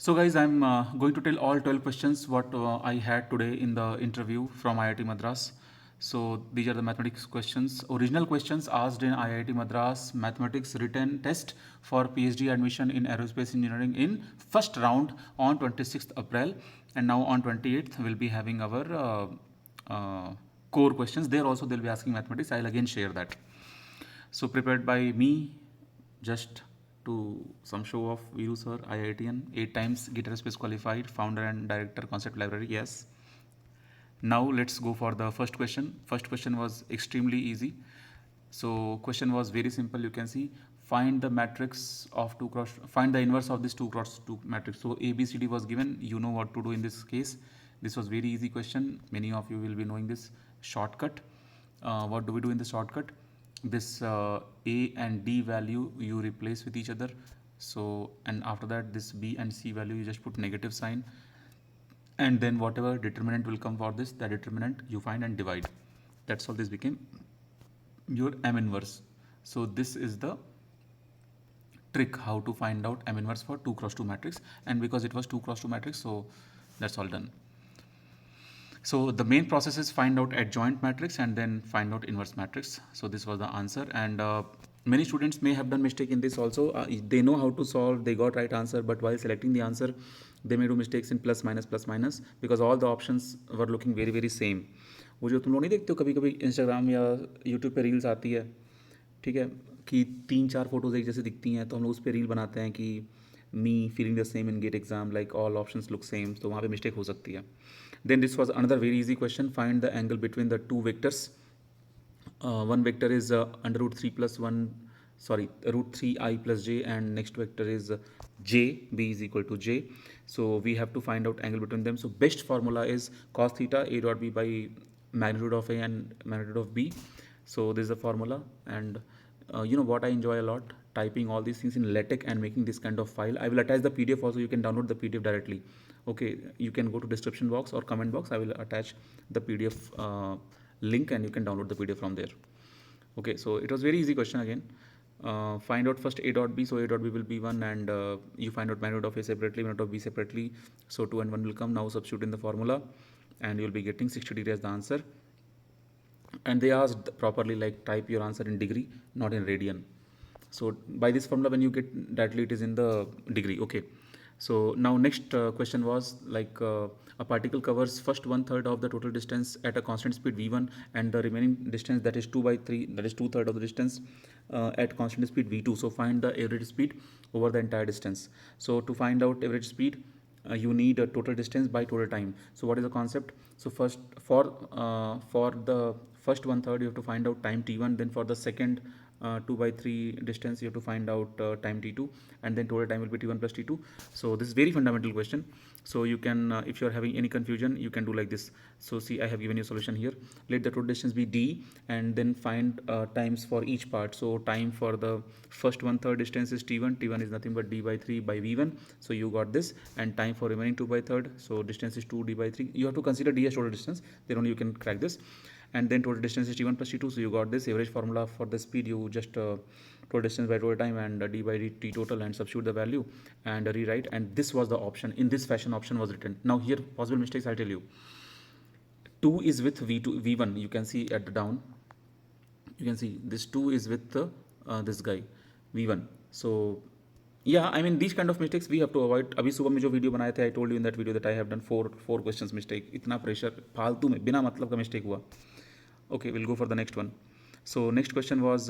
So guys, I'm going to tell all 12 questions what I had today in the interview from IIT Madras. So these are the mathematics questions. Original questions asked in IIT Madras mathematics written test for PhD admission in aerospace engineering in first round on 26th April, and now on 28th we'll be having our core questions. There also they'll be asking mathematics. I'll again share that. So prepared by me, just to some show of Viru sir, IITian, 8 times Git Aerospace qualified, founder and director concept library, yes. Now let's go for the first question. First question was extremely easy. So question was very simple. You can see find the matrix of find the inverse of this 2 cross 2 matrix. So ABCD was given. You know what to do in this case. This was very easy question. Many of you will be knowing this shortcut. What do we do in the shortcut? This A and D value you replace with each other. So and after that this B and C value you just put negative sign, and then whatever determinant will come for this, the determinant you find and divide. That's all. This became your M inverse. So this is the trick how to find out M inverse for 2 cross 2 matrix, and because it was 2 cross 2 matrix, so that's all done. So the main process is find out adjoint matrix and then find out inverse matrix. So this was the answer, and many students may have done mistake in this also. They know how to solve, they got right answer, but while selecting the answer they may do mistakes in plus minus because all the options were looking very very same. वो जो तुम लोग नहीं देखते हो कभी कभी Instagram या यूट्यूब पे रील्स आती है, ठीक है, कि 3-4 फोटोज एक जैसे दिखती हैं, तो हम लोग उस पर रील बनाते हैं कि me feeling the same in GATE exam, like all options look same, तो वहाँ पे मिस्टेक हो सकती है. Then this was another very easy question. Find the angle between the two vectors. One vector is under root 3 plus 1, sorry, root 3 I plus j, and next vector is j, b is equal to j. So we have to find out angle between them. So best formula is cos theta a dot b by magnitude of a and magnitude of b. So this is the formula, and you know what I enjoy a lot? Typing all these things in LaTeX and making this kind of file. I will attach the PDF also. You can download the PDF directly. Okay, you can go to description box or comment box. I will attach the PDF link and you can download the PDF from there. Okay, so it was very easy question again. Find out first a dot b. So a dot b will be 1, and you find out magnitude of a separately, magnitude of b separately. So 2 and 1 will come. Now substitute in the formula and you will be getting 60 degree as the answer. And they asked properly, like type your answer in degree, not in radian. So by this formula, when you get directly, it is in the degree. Okay. So now next question was like a particle covers first 1/3 of the total distance at a constant speed v1, and the remaining distance, that is 2/3, that is 2/3 of the distance at constant speed v2. So find the average speed over the entire distance. So to find out average speed, you need a total distance by total time. So what is the concept? So first for the first 1/3 you have to find out time t1, then for the second 2/3 distance you have to find out time t2, and then total time will be t1 plus t2. So this is very fundamental question. So you can if you are having any confusion, you can do like this. So see, I have given you a solution here. Let the total distance be d, and then find times for each part. So time for the first 1/3 distance is t1. T1 is nothing but d by 3 by v1. So you got this, and time for remaining 2/3. So distance is 2 d by 3. You have to consider d as total distance, then only you can crack this. And then total distance is t1 plus t2. So you got this average formula for the speed. You just total distance by total time and d by t total, and substitute the value and rewrite. And this was the option. In this fashion option was written. Now here possible mistakes I'll tell you. 2 is with v1. You can see at the down. You can see this 2 is with this guy v1. So yeah, I mean these kind of mistakes we have to avoid. अभी सुबह में जो video बनाए थे, I told you in that video that I have done four questions mistake. इतना pressure फालतू में बिना मतलब का mistake हुआ. Okay, we'll go for the next one. So next question was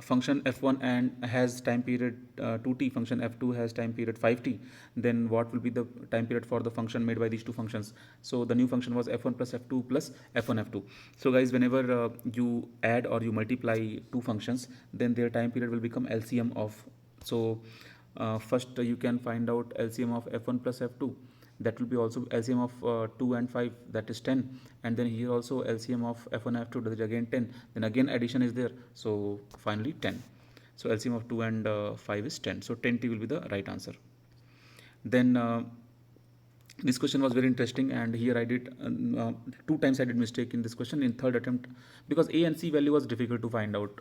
function f1 and has time period 2t, function f2 has time period 5t. Then what will be the time period for the function made by these two functions? So the new function was f1 plus f2 plus f1 f2. So guys, whenever you add or you multiply two functions, then their time period will become LCM of. So first you can find out LCM of f1 plus f2. That will be also LCM of 2 and 5, that is 10. And then here also LCM of f1 f2, that is again 10. Then again addition is there. So finally 10. So LCM of 2 and 5 is 10. So 10t will be the right answer. Then this question was very interesting, and here I did 2 times I did mistake in this question in third attempt, because A and C value was difficult to find out.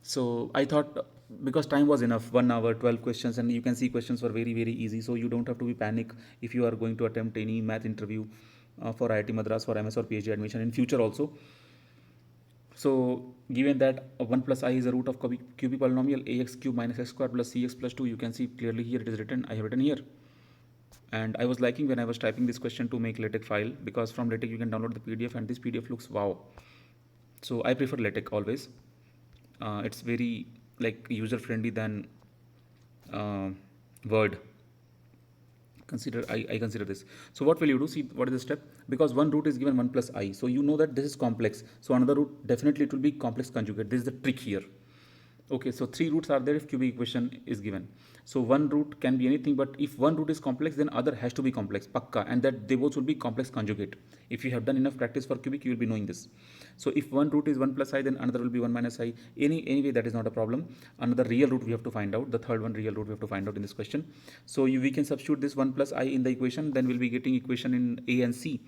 So I thought because time was enough, 1 hour, 12 questions, and you can see questions were very, very easy. So you don't have to be panic if you are going to attempt any math interview for IIT Madras for MS or PhD admission in future also. So given that 1 plus I is a root of QB polynomial ax cube minus x square plus cx plus 2, you can see clearly here it is written, I have written here. And I was liking when I was typing this question to make LaTeX file, because from LaTeX you can download the PDF and this PDF looks wow. So I prefer LaTeX always. It's very like user friendly than Word. I consider this. So what will you do? See what is the step? Because one root is given 1 plus I. So you know that this is complex. So another root definitely it will be complex conjugate. This is the trick here. Okay, so 3 roots are there if cubic equation is given. So one root can be anything, but if one root is complex, then other has to be complex, pakka, and that they both will be complex conjugate. If you have done enough practice for cubic, you will be knowing this. So if one root is 1 plus I, then another will be 1 minus I. Anyway, that is not a problem. Another real root we have to find out. The third one real root we have to find out in this question. So we can substitute this 1 plus I in the equation, then we'll be getting equation in A and C.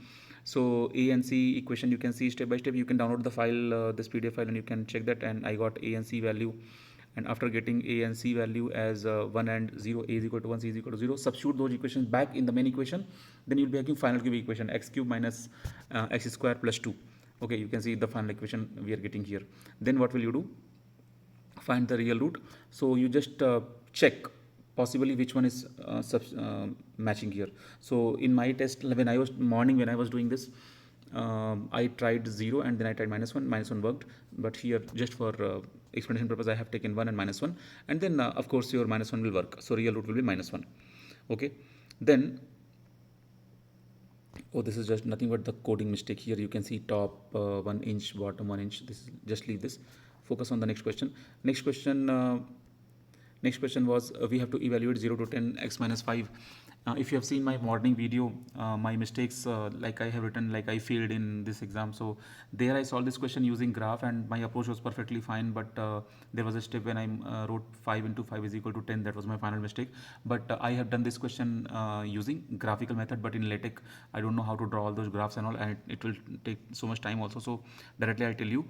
So A and C equation you can see step by step. You can download the file, this PDF file, and you can check that. And I got A and C value. And after getting A and C value as 1 and 0, A is equal to 1, C is equal to 0, substitute those equations back in the main equation. Then you'll be having final cubic equation x cube minus x square plus 2. Okay, you can see the final equation we are getting here. Then what will you do? Find the real root. So you just check possibly which one is matching here. So in my test, when I was doing this, I tried 0 and then I tried -1. -1 worked, but here just for explanation purpose I have taken 1 and -1, and then of course your -1 will work. So real root will be -1. Okay, then this is just nothing but the coding mistake here. You can see top 1 inch, bottom 1 inch. This is, just leave this. Focus on the next question. Next question was we have to evaluate 0 to 10 x minus 5. If you have seen my morning video, my mistakes, like I have written, like I failed in this exam. So there I solved this question using graph and my approach was perfectly fine. But there was a step when I wrote 5 into 5 is equal to 10. That was my final mistake. But I have done this question using graphical method. But in LaTeX, I don't know how to draw all those graphs and all. And it will take so much time also. So directly I tell you,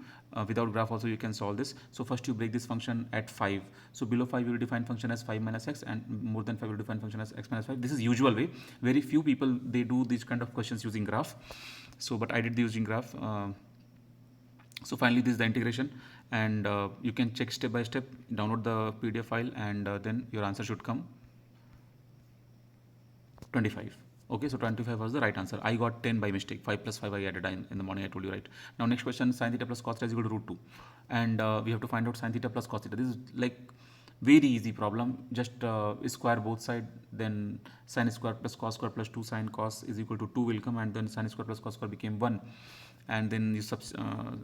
without graph also you can solve this. So first you break this function at 5. So below 5 you will define function as 5 minus x, and more than 5 you will define function as x minus 5. This is usual way. Very few people they do these kind of questions using graph. So but I did the using graph. So finally this is the integration, and you can check step by step, download the PDF file, and then your answer should come 25. Okay, so 25 was the right answer. I got 10 by mistake. 5 plus 5 I added in the morning, I told you, right? Now next question, sin theta plus cos theta is equal to root 2. And we have to find out sin theta plus cos theta. This is like very easy problem. Just square both side, then sin square plus cos square plus 2 sin cos is equal to 2 will come, and then sin square plus cos square became 1. And then you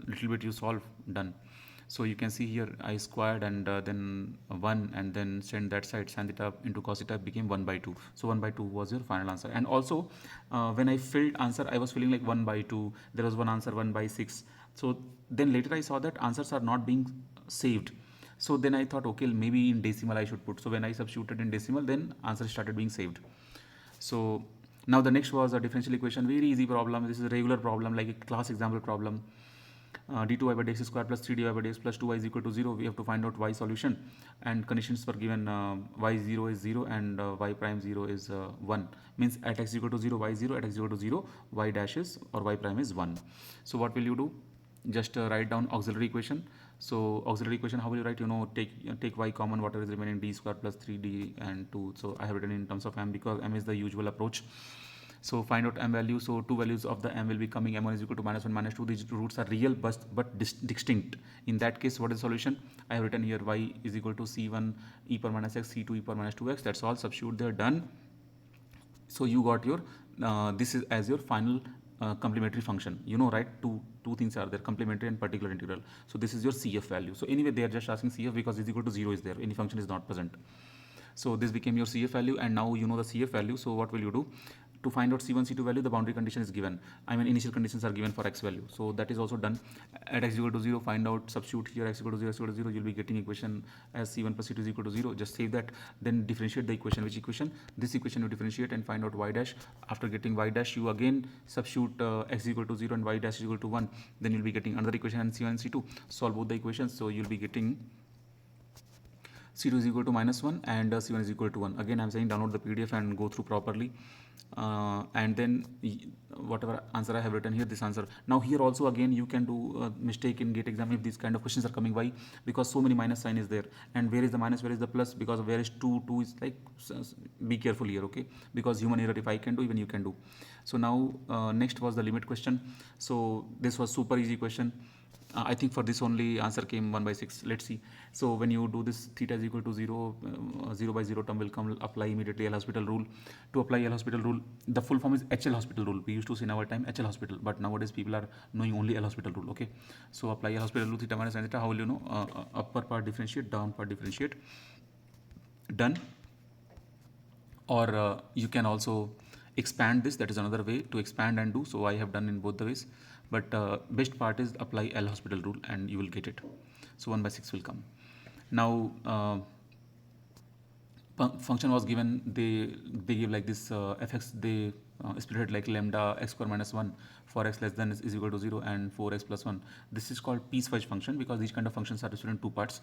little bit you solve, done. So you can see here I squared and then 1, and then send that side, sin theta into cos theta became 1 by 2. So 1 by 2 was your final answer. And also when I filled answer, I was feeling like 1 by 2. There was one answer 1 by 6. So then later I saw that answers are not being saved. So then I thought, okay, maybe in decimal I should put. So when I substituted in decimal, then answer started being saved. So now the next was a differential equation. Very easy problem. This is a regular problem, like a class example problem. D2y by dx square plus 3dy by dx plus 2y is equal to 0. We have to find out y solution, and conditions were given. Y0 is 0 and y prime 0 is 1. Means at x equal to 0, y 0, at x equal to 0, y dash is or y prime is 1. So what will you do? Just write down auxiliary equation. So auxiliary equation, how will you write? Take y common, whatever is remaining, d square plus 3d and 2. So I have written in terms of m because m is the usual approach. So find out m value. So two values of the m will be coming. M1 is equal to -1, -2. These roots are real but distinct. In that case, what is the solution? I have written here y is equal to c1 e power minus x, c2 e power minus 2x. That's all. Substitute there, done. So you got your this is as your final complementary function. Right? Two things are there: complementary and particular integral. So this is your CF value. So anyway, they are just asking CF because is equal to 0 is there. Any function is not present. So this became your CF value, and now you know the CF value. So what will you do? To find out C1, C2 value, the boundary condition is given. I mean, initial conditions are given for x value. So that is also done. At x equal to 0, find out, substitute here x equal to 0, x equal to 0. You'll be getting equation as C1 plus C2 is equal to 0. Just save that. Then differentiate the equation. Which equation? This equation you differentiate and find out y dash. After getting y dash, you again substitute x equal to 0 and y dash is equal to 1. Then you'll be getting another equation and C1 and C2. Solve both the equations. So you'll be getting C2 is equal to -1 and C1 is equal to 1. Again, I'm saying download the PDF and go through properly. And then whatever answer I have written here, this answer. Now here also again you can do a mistake in GATE exam if these kind of questions are coming. Why? Because so many minus sign is there. And where is the minus, where is the plus? Because where is 2, 2 is like, be careful here, okay? Because human error, if I can do, even you can do. So now next was the limit question. So this was super easy question. I think for this only answer came 1/6. Let's see. So when you do this, theta is equal to 0, 0 by 0 term will come, apply immediately L'Hospital rule. To apply L'Hospital rule, the full form is HL Hospital rule. We used to say in our time HL Hospital, but nowadays people are knowing only L'Hospital rule, okay? So apply L'Hospital rule, theta minus sin theta. How will you know? Upper part differentiate, down part differentiate. Done. Or you can also expand this. That is another way to expand and do. So I have done in both the ways. But best part is apply L'Hospital rule and you will get it. So 1/6 will come. Now function was given. They give like this fx. They split it like lambda x square minus 1 for x less than is equal to 0 and 4x plus 1. This is called piecewise function because these kind of functions are divided in two parts.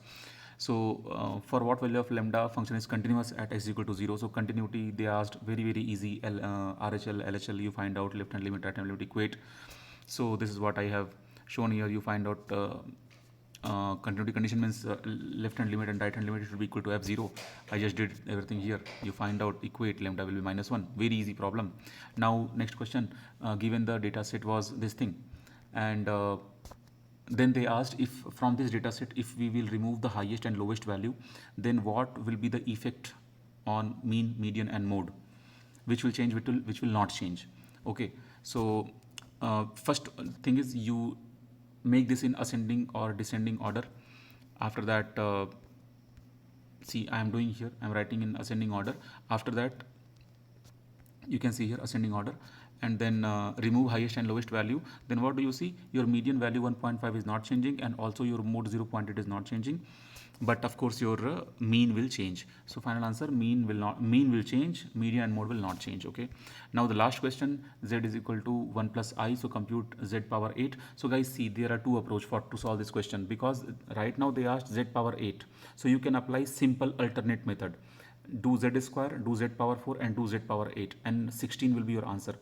So for what value of lambda function is continuous at x equal to 0. So continuity they asked very easy. RHL, LHL you find out, left hand limit, right hand limit equate. So this is what I have shown here. You find out continuity condition means left hand limit and right hand limit should be equal to f0. I just did everything here. You find out equate lambda will be -1. Very easy problem. Now next question, given the data set was this thing, and then they asked if from this data set if we will remove the highest and lowest value, then what will be the effect on mean, median and mode, which will change, which will not change. Okay, so first thing is you make this in ascending or descending order. After that, see I am doing here, I am writing in ascending order. After that you can see here ascending order, and then remove highest and lowest value. Then what do you see? Your median value 1.5 is not changing, and also your mode 0.8 is not changing, but of course your mean will change. So final answer, mean will change, median and mode will not change. Okay, now the last question, z is equal to 1 plus I, so compute z power 8. So guys, see there are two approach to solve this question, because right now they asked z power 8, so you can apply simple alternate method. Do z square, do z power 4 and do z power 8, and 16 will be your answer.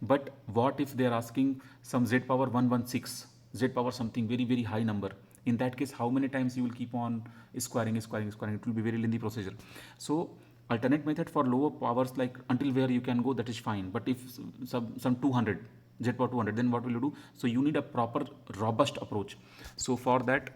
But what if they are asking some z power 116, z power something very high number? In that case, how many times you will keep on squaring? It will be very lengthy procedure. So alternate method for lower powers, like until where you can go, that is fine. But if some 200, z power 200, then what will you do? So you need a proper robust approach. So for that,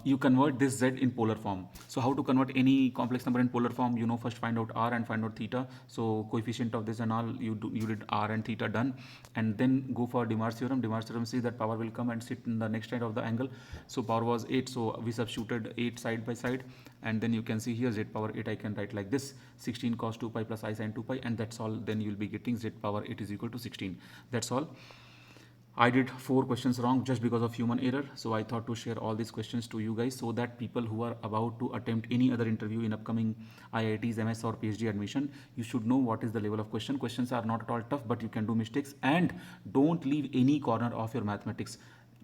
you convert this z in polar form. So how to convert any complex number in polar form? You know, first find out r and find out theta. So coefficient of this and all, you did r and theta, done. And then go for De Mor's theorem. De Mor's theorem says that power will come and sit in the next side of the angle. So power was 8, so we substituted 8 side by side, and then you can see here z power 8 I can write like this, 16 cos 2 pi plus I sin 2 pi, and that's all. Then you will be getting z power 8 is equal to 16. That's all. I did 4 questions wrong just because of human error. So I thought to share all these questions to you guys, so that people who are about to attempt any other interview in upcoming IITs, MS or PhD admission, you should know what is the level of question. Questions are not at all tough, but you can do mistakes, and don't leave any corner of your mathematics.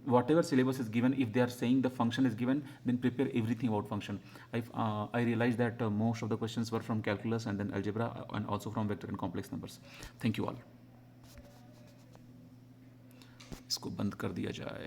Whatever syllabus is given, if they are saying the function is given, then prepare everything about function. I realized that most of the questions were from calculus and then algebra, and also from vector and complex numbers. Thank you all. इसको बंद कर दिया जाए.